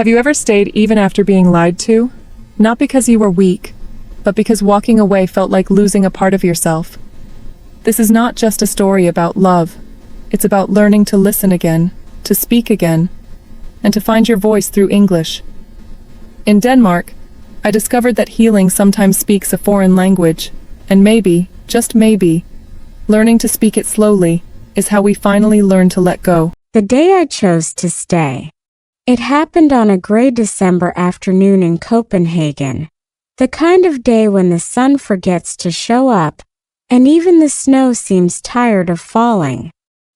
Have you ever stayed even after being lied to? Not because you were weak, but because walking away felt like losing a part of yourself. This is not just a story about love. It's about learning to listen again, to speak again, and to find your voice through English. In Denmark, I discovered that healing sometimes speaks a foreign language, and maybe, just maybe, learning to speak it slowly is how we finally learn to let go. The day I chose to stay. It happened on a gray December afternoon in Copenhagen. The kind of day when the sun forgets to show up, and even the snow seems tired of falling.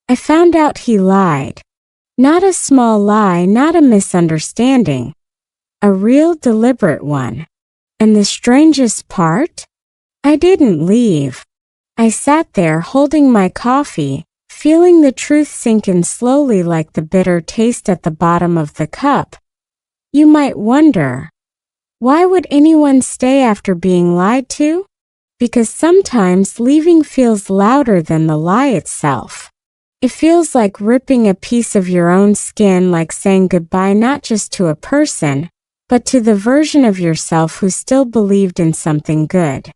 I found out he lied. Not a small lie, not a misunderstanding. A real deliberate one. And the strangest part? I didn't leave. I sat there holding my coffee, feeling the truth sink in slowly like the bitter taste at the bottom of the cup. You might wonder, why would anyone stay after being lied to? Because sometimes leaving feels louder than the lie itself. It feels like ripping a piece of your own skin, like saying goodbye not just to a person, but to the version of yourself who still believed in something good.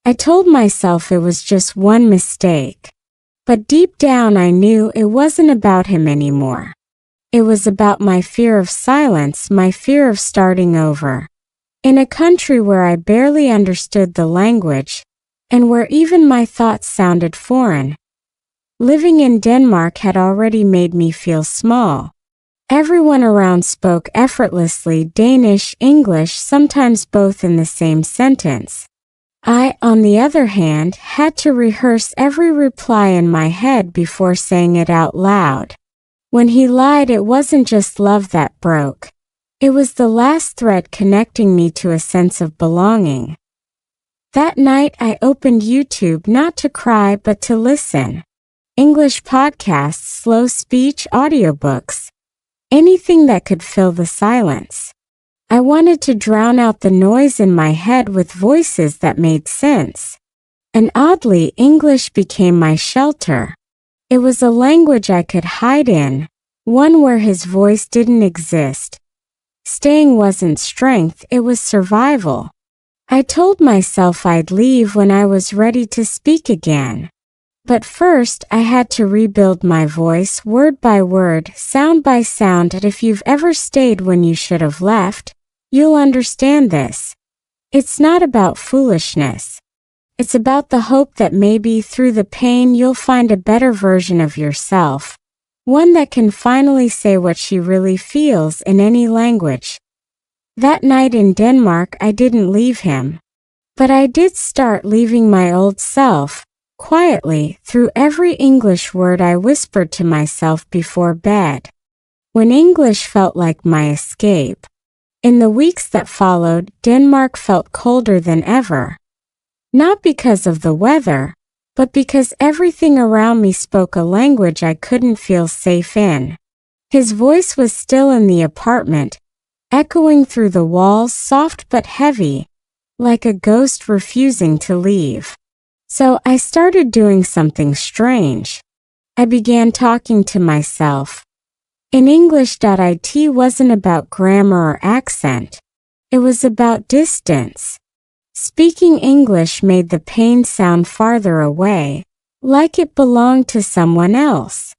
I told myself it was just one mistake. But deep down I knew it wasn't about him anymore. It was about my fear of silence, my fear of starting over. In a country where I barely understood the language, and where even my thoughts sounded foreign. Living in Denmark had already made me feel small. Everyone around spoke effortlessly Danish, English, sometimes both in the same sentence. I, on the other hand, had to rehearse every reply in my head before saying it out loud. When he lied, it wasn't just love that broke. It was the last thread connecting me to a sense of belonging. That night I opened YouTube not to cry but to listen. English podcasts, slow speech, audiobooks. Anything that could fill the silence. I wanted to drown out the noise in my head with voices that made sense. And oddly, English became my shelter. It was a language I could hide in, one where his voice didn't exist. Staying wasn't strength, it was survival. I told myself I'd leave when I was ready to speak again. But first, I had to rebuild my voice word by word, sound by sound, and if you've ever stayed when you should have left, you'll understand this. It's not about foolishness. It's about the hope that maybe through the pain you'll find a better version of yourself. One that can finally say what she really feels in any language. That night in Denmark, I didn't leave him. But I did start leaving my old self, quietly, through every English word I whispered to myself before bed. When English felt like my escape. In the weeks that followed, Denmark felt colder than ever. Not because of the weather, but because everything around me spoke a language I couldn't feel safe in. His voice was still in the apartment, echoing through the walls, soft but heavy, like a ghost refusing to leave. So I started doing something strange. I began talking to myself. In English. It wasn't about grammar or accent. It was about distance. Speaking English made the pain sound farther away, like it belonged to someone else.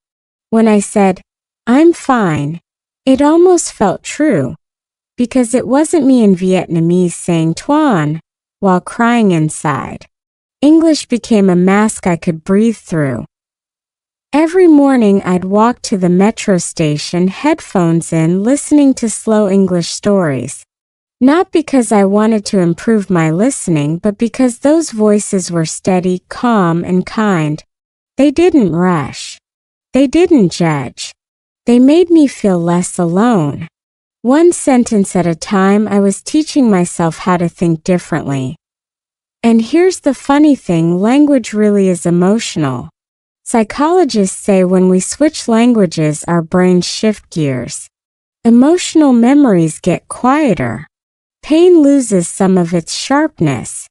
When I said, "I'm fine," it almost felt true, because it wasn't me in Vietnamese saying "Tuan" while crying inside. English became a mask I could breathe through. Every morning I'd walk to the metro station, headphones in, listening to slow English stories. Not because I wanted to improve my listening, but because those voices were steady, calm, and kind. They didn't rush. They didn't judge. They made me feel less alone. One sentence at a time, I was teaching myself how to think differently. And here's the funny thing, language really is emotional. Psychologists say when we switch languages, our brains shift gears. Emotional memories get quieter. Pain loses some of its sharpness.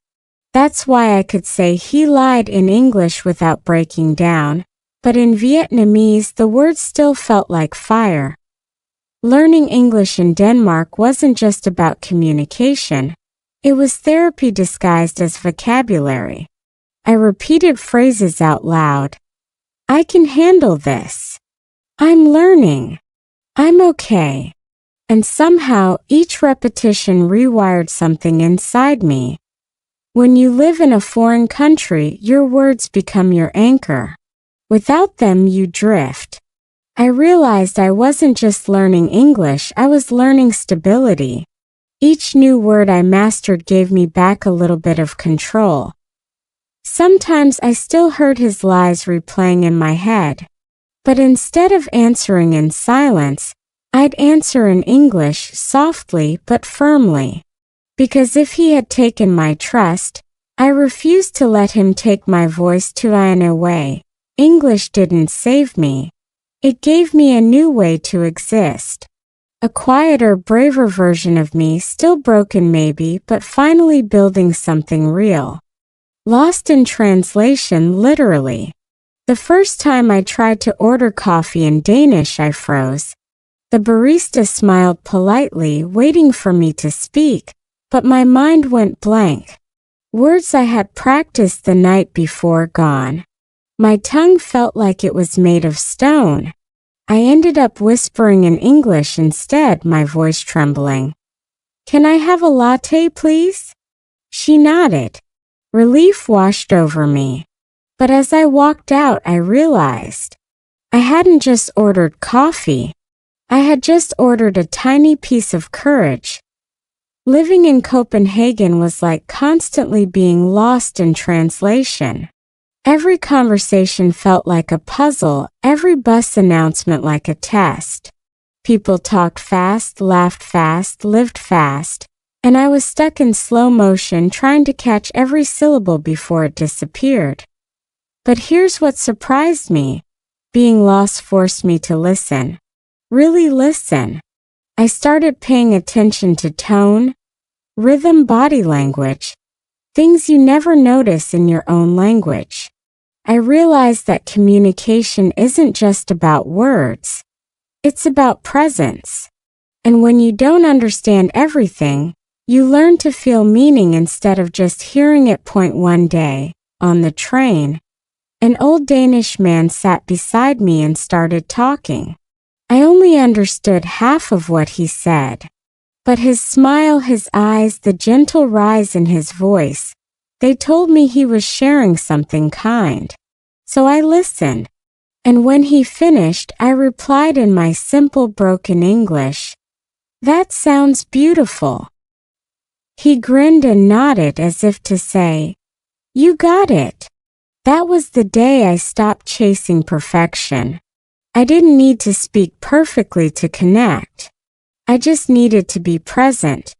That's why I could say he lied in English without breaking down, but in Vietnamese the words still felt like fire. Learning English in Denmark wasn't just about communication. It was therapy disguised as vocabulary. I repeated phrases out loud. I can handle this. I'm learning. I'm okay. And somehow, each repetition rewired something inside me. When you live in a foreign country, your words become your anchor. Without them, you drift. I realized I wasn't just learning English, I was learning stability. Each new word I mastered gave me back a little bit of control. Sometimes I still heard his lies replaying in my head. But instead of answering in silence, I'd answer in English softly but firmly. Because if he had taken my trust, I refused to let him take my voice to run away. English didn't save me. It gave me a new way to exist. A quieter, braver version of me, still broken maybe, but finally building something real. Lost in translation, literally. The first time I tried to order coffee in Danish, I froze. The barista smiled politely, waiting for me to speak, but my mind went blank. Words I had practiced the night before gone. My tongue felt like it was made of stone. I ended up whispering in English instead, my voice trembling. Can I have a latte, please? She nodded. Relief washed over me. But as I walked out, I realized I hadn't just ordered coffee. I had just ordered a tiny piece of courage. Living in Copenhagen was like constantly being lost in translation. Every conversation felt like a puzzle, every bus announcement like a test. People talked fast, laughed fast, lived fast, and I was stuck in slow motion trying to catch every syllable before it disappeared. But here's what surprised me. Being lost forced me to listen. Really listen. I started paying attention to tone, rhythm, body language, things you never notice in your own language. I realized that communication isn't just about words. It's about presence. And when you don't understand everything, you learn to feel meaning instead of just hearing it. One day, on the train, an old Danish man sat beside me and started talking. I only understood half of what he said. But his smile, his eyes, the gentle rise in his voice, they told me he was sharing something kind. So I listened. And when he finished, I replied in my simple broken English, "That sounds beautiful." He grinned and nodded as if to say, "You got it." That was the day I stopped chasing perfection. I didn't need to speak perfectly to connect. I just needed to be present.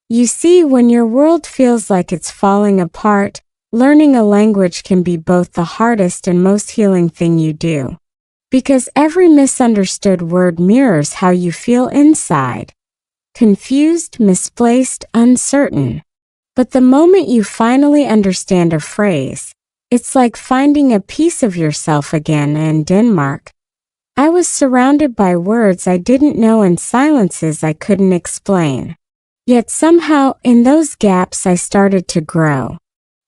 You see, when your world feels like it's falling apart, learning a language can be both the hardest and most healing thing you do. Because every misunderstood word mirrors how you feel inside. Confused, misplaced, uncertain. But the moment you finally understand a phrase, it's like finding a piece of yourself again. In Denmark, I was surrounded by words I didn't know and silences I couldn't explain. Yet somehow, in those gaps, I started to grow.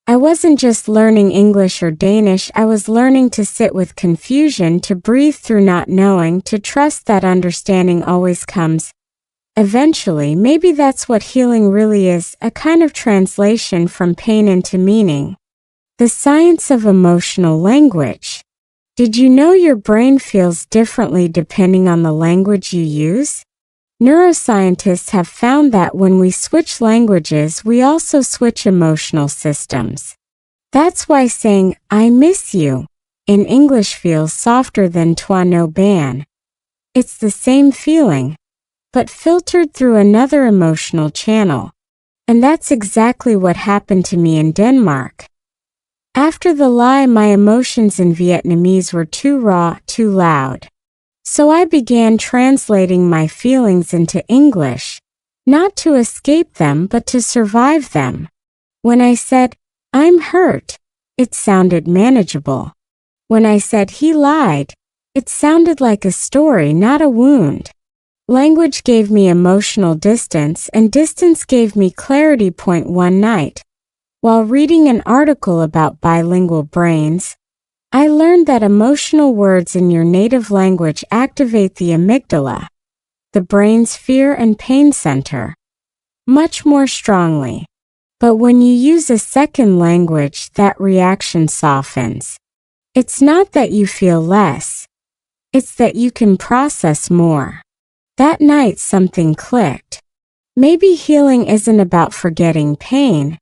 I wasn't just learning English or Danish, I was learning to sit with confusion, to breathe through not knowing, to trust that understanding always comes. Eventually, maybe that's what healing really is, a kind of translation from pain into meaning. The science of emotional language. Did you know your brain feels differently depending on the language you use? Neuroscientists have found that when we switch languages, we also switch emotional systems. That's why saying, "I miss you," in English feels softer than "toi no ban." It's the same feeling, but filtered through another emotional channel. And that's exactly what happened to me in Denmark. After the lie, my emotions in Vietnamese were too raw, too loud. So I began translating my feelings into English, not to escape them but to survive them. When I said, "I'm hurt," it sounded manageable. When I said, "He lied," it sounded like a story, not a wound. Language gave me emotional distance, and distance gave me clarity. One night, while reading an article about bilingual brains, I learned that emotional words in your native language activate the amygdala, the brain's fear and pain center, much more strongly. But when you use a second language, that reaction softens. It's not that you feel less, it's that you can process more. That night something clicked. Maybe healing isn't about forgetting pain,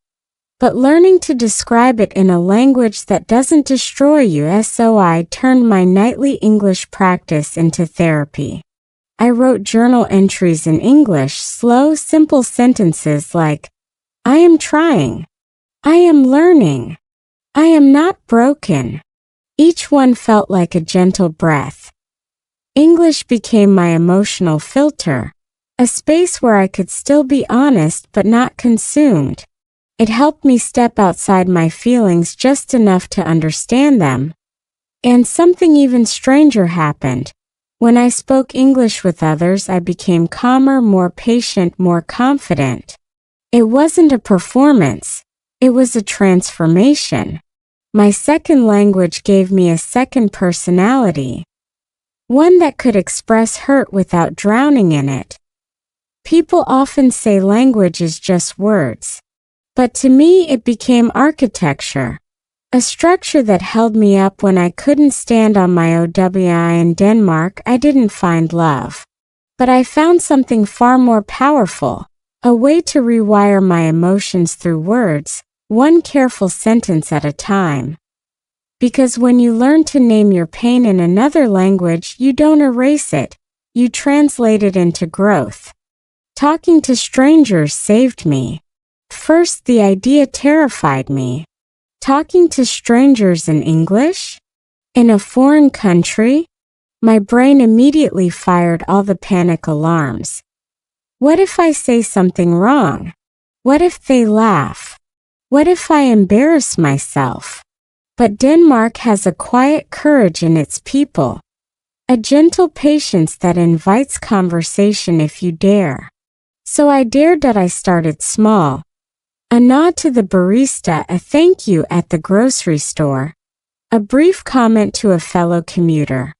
but learning to describe it in a language that doesn't destroy you. So I turned my nightly English practice into therapy. I wrote journal entries in English, slow, simple sentences like, I am trying. I am learning. I am not broken. Each one felt like a gentle breath. English became my emotional filter, a space where I could still be honest but not consumed. It helped me step outside my feelings just enough to understand them. And something even stranger happened. When I spoke English with others, I became calmer, more patient, more confident. It wasn't a performance, it was a transformation. My second language gave me a second personality, one that could express hurt without drowning in it. People often say language is just words, but to me it became architecture, a structure that held me up when I couldn't stand on my own. In Denmark, I didn't find love, but I found something far more powerful, a way to rewire my emotions through words, one careful sentence at a time. Because when you learn to name your pain in another language, you don't erase it, you translate it into growth. Talking to strangers saved me. First, the idea terrified me. Talking to strangers in English? In a foreign country? My brain immediately fired all the panic alarms. What if I say something wrong? What if they laugh? What if I embarrass myself? But Denmark has a quiet courage in its people, a gentle patience that invites conversation if you dare. So I dared. I started small. A nod to the barista, a thank you at the grocery store, a brief comment to a fellow commuter.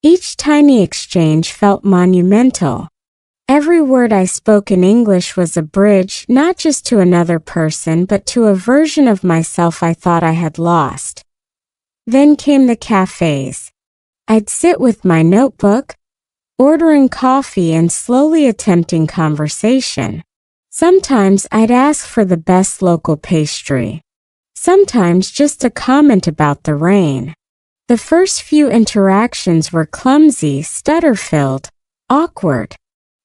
Each tiny exchange felt monumental. Every word I spoke in English was a bridge, not just to another person but to a version of myself I thought I had lost. Then came the cafes. I'd sit with my notebook, ordering coffee and slowly attempting conversation. Sometimes I'd ask for the best local pastry. Sometimes just a comment about the rain. The first few interactions were clumsy, stutter-filled, awkward.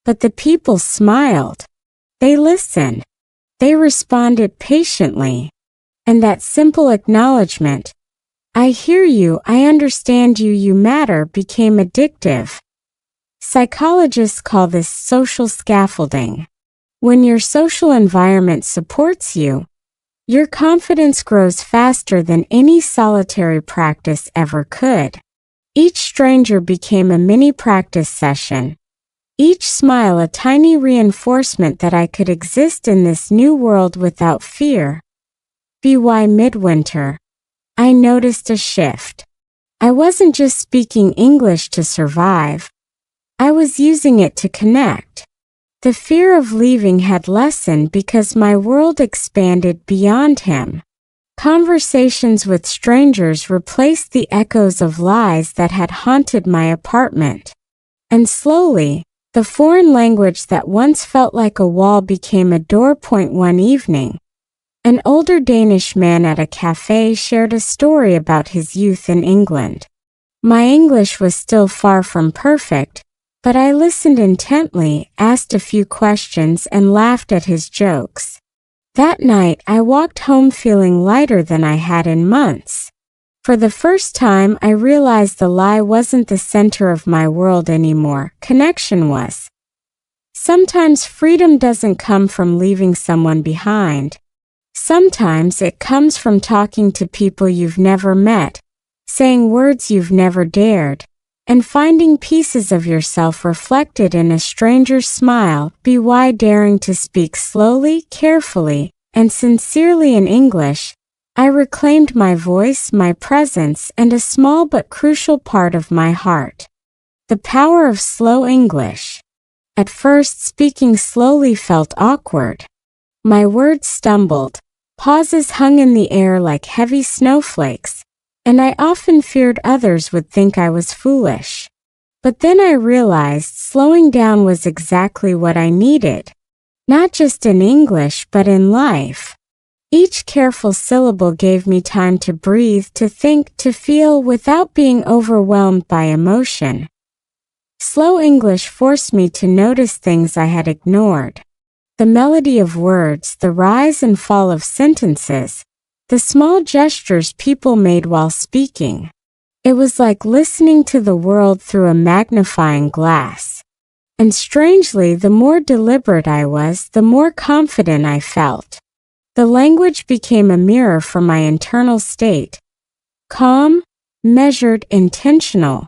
But the people smiled. They listened. They responded patiently. And that simple acknowledgement, I hear you, I understand you, you matter, became addictive. Psychologists call this social scaffolding. When your social environment supports you, your confidence grows faster than any solitary practice ever could. Each stranger became a mini practice session. Each smile a tiny reinforcement that I could exist in this new world without fear. By midwinter, I noticed a shift. I wasn't just speaking English to survive. I was using it to connect. The fear of leaving had lessened because my world expanded beyond him. Conversations with strangers replaced the echoes of lies that had haunted my apartment. And slowly, the foreign language that once felt like a wall became a door. One evening, an older Danish man at a cafe shared a story about his youth in England. My English was still far from perfect, but I listened intently, asked a few questions, and laughed at his jokes. That night, I walked home feeling lighter than I had in months. For the first time, I realized the lie wasn't the center of my world anymore, connection was. Sometimes freedom doesn't come from leaving someone behind. Sometimes it comes from talking to people you've never met, saying words you've never dared, and finding pieces of yourself reflected in a stranger's smile. By daring to speak slowly, carefully, and sincerely in English, I reclaimed my voice, my presence, and a small but crucial part of my heart. The power of slow English. At first, speaking slowly felt awkward. My words stumbled, pauses hung in the air like heavy snowflakes, and I often feared others would think I was foolish. But then I realized slowing down was exactly what I needed. Not just in English, but in life. Each careful syllable gave me time to breathe, to think, to feel without being overwhelmed by emotion. Slow English forced me to notice things I had ignored. The melody of words, the rise and fall of sentences, the small gestures people made while speaking. It was like listening to the world through a magnifying glass. And strangely, the more deliberate I was, the more confident I felt. The language became a mirror for my internal state. Calm, measured, intentional.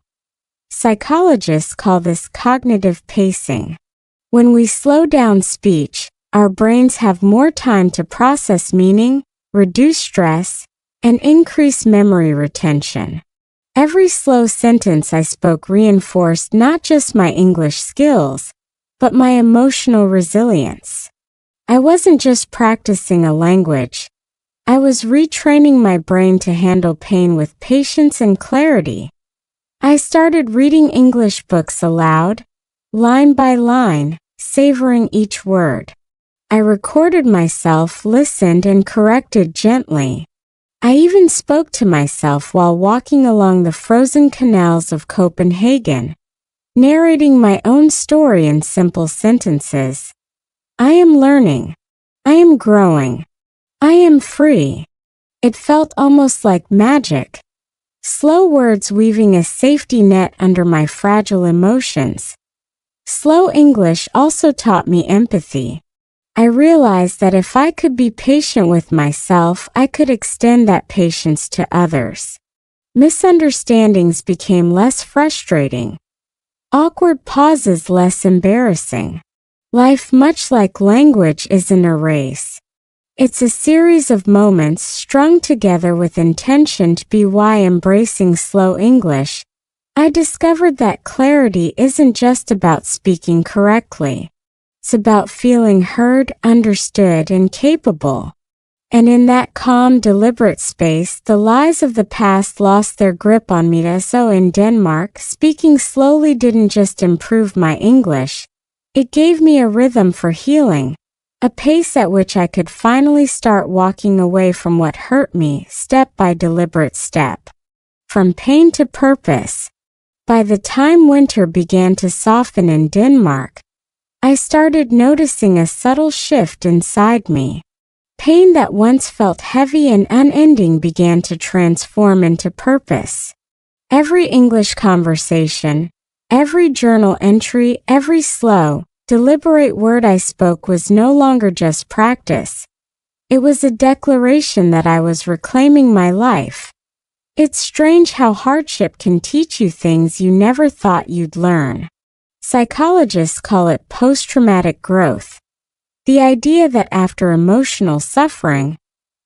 Psychologists call this cognitive pacing. When we slow down speech, our brains have more time to process meaning, reduce stress, and increase memory retention. Every slow sentence I spoke reinforced not just my English skills, but my emotional resilience. I wasn't just practicing a language. I was retraining my brain to handle pain with patience and clarity. I started reading English books aloud, line by line, savoring each word. I recorded myself, listened, and corrected gently. I even spoke to myself while walking along the frozen canals of Copenhagen, narrating my own story in simple sentences. I am learning. I am growing. I am free. It felt almost like magic. Slow words weaving a safety net under my fragile emotions. Slow English also taught me empathy. I realized that if I could be patient with myself, I could extend that patience to others. Misunderstandings became less frustrating. Awkward pauses less embarrassing. Life, much like language, isn't a race. It's a series of moments strung together with intention. By embracing slow English, I discovered that clarity isn't just about speaking correctly. It's about feeling heard, understood, and capable. And in that calm, deliberate space, the lies of the past lost their grip on me. So in Denmark, speaking slowly didn't just improve my English, it gave me a rhythm for healing. A pace at which I could finally start walking away from what hurt me, step by deliberate step. From pain to purpose. By the time winter began to soften in Denmark, I started noticing a subtle shift inside me. Pain that once felt heavy and unending began to transform into purpose. Every English conversation, every journal entry, every slow, deliberate word I spoke was no longer just practice. It was a declaration that I was reclaiming my life. It's strange how hardship can teach you things you never thought you'd learn. Psychologists call it post-traumatic growth. The idea that after emotional suffering,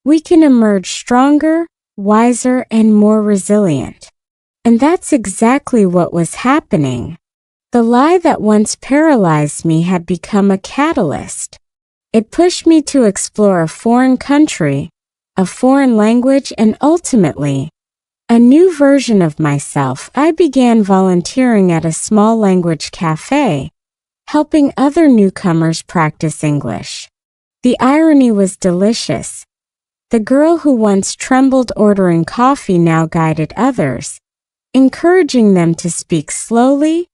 we can emerge stronger, wiser, and more resilient. And that's exactly what was happening. The lie that once paralyzed me had become a catalyst. It pushed me to explore a foreign country, a foreign language, and ultimately, a new version of myself. I began volunteering at a small language cafe, helping other newcomers practice English. The irony was delicious. The girl who once trembled ordering coffee now guided others, encouraging them to speak slowly,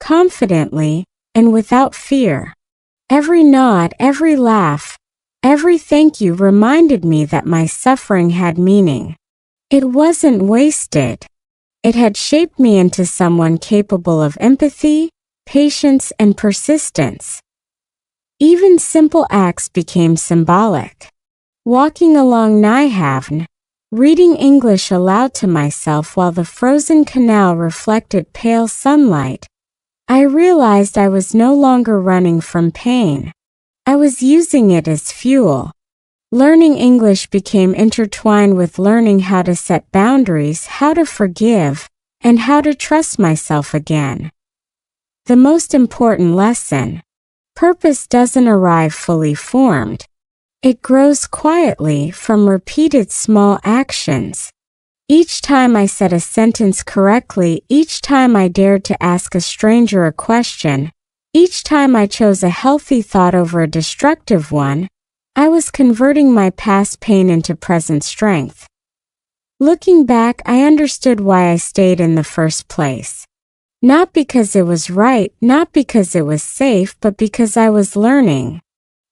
confidently, and without fear. Every nod, every laugh, every thank you reminded me that my suffering had meaning. It wasn't wasted. It had shaped me into someone capable of empathy, patience, and persistence. Even simple acts became symbolic. Walking along Nyhavn, reading English aloud to myself while the frozen canal reflected pale sunlight, I realized I was no longer running from pain. I was using it as fuel. Learning English became intertwined with learning how to set boundaries, how to forgive, and how to trust myself again. The most important lesson: purpose doesn't arrive fully formed. It grows quietly from repeated small actions. Each time I said a sentence correctly, each time I dared to ask a stranger a question, each time I chose a healthy thought over a destructive one, I was converting my past pain into present strength. Looking back, I understood why I stayed in the first place. Not because it was right, not because it was safe, but because I was learning.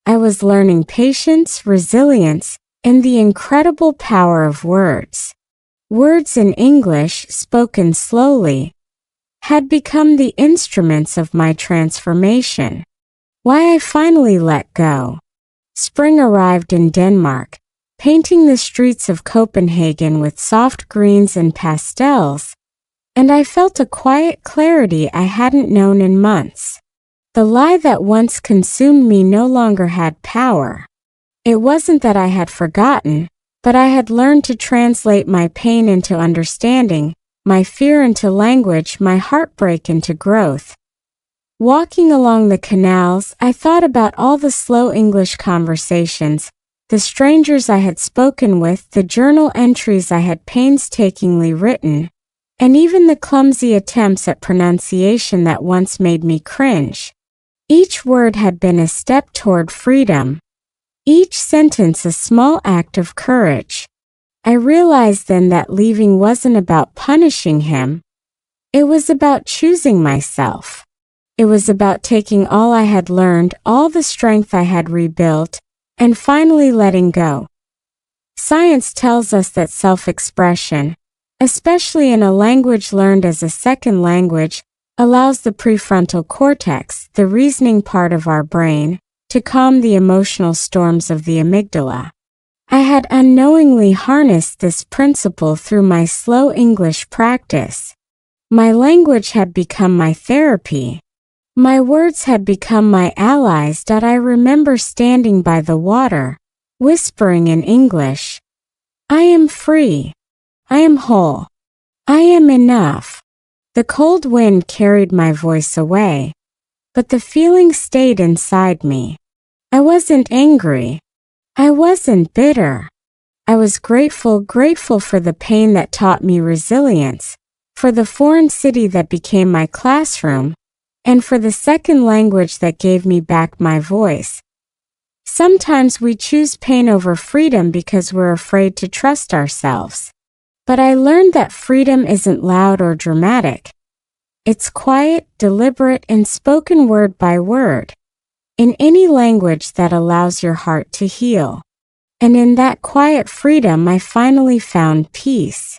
I was learning patience, resilience, and the incredible power of words. Words in English, spoken slowly, had become the instruments of my transformation. Why I finally let go. Spring arrived in Denmark, painting the streets of Copenhagen with soft greens and pastels, and I felt a quiet clarity I hadn't known in months. The lie that once consumed me no longer had power. It wasn't that I had forgotten, but I had learned to translate my pain into understanding, my fear into language, my heartbreak into growth. Walking along the canals, I thought about all the slow English conversations, the strangers I had spoken with, the journal entries I had painstakingly written, and even the clumsy attempts at pronunciation that once made me cringe. Each word had been a step toward freedom, each sentence a small act of courage. I realized then that leaving wasn't about punishing him. It was about choosing myself. It was about taking all I had learned, all the strength I had rebuilt, and finally letting go. Science tells us that self-expression, especially in a language learned as a second language, allows the prefrontal cortex, the reasoning part of our brain, to calm the emotional storms of the amygdala. I had unknowingly harnessed this principle through my slow English practice. My language had become my therapy. My words had become my allies. I remember standing by the water, whispering in English, "I am free. I am whole. I am enough." The cold wind carried my voice away, but the feeling stayed inside me. I wasn't angry. I wasn't bitter. I was grateful for the pain that taught me resilience, for the foreign city that became my classroom, and for the second language that gave me back my voice. Sometimes we choose pain over freedom because we're afraid to trust ourselves. But I learned that freedom isn't loud or dramatic. It's quiet, deliberate, and spoken word by word, in any language that allows your heart to heal. And in that quiet freedom I finally found peace.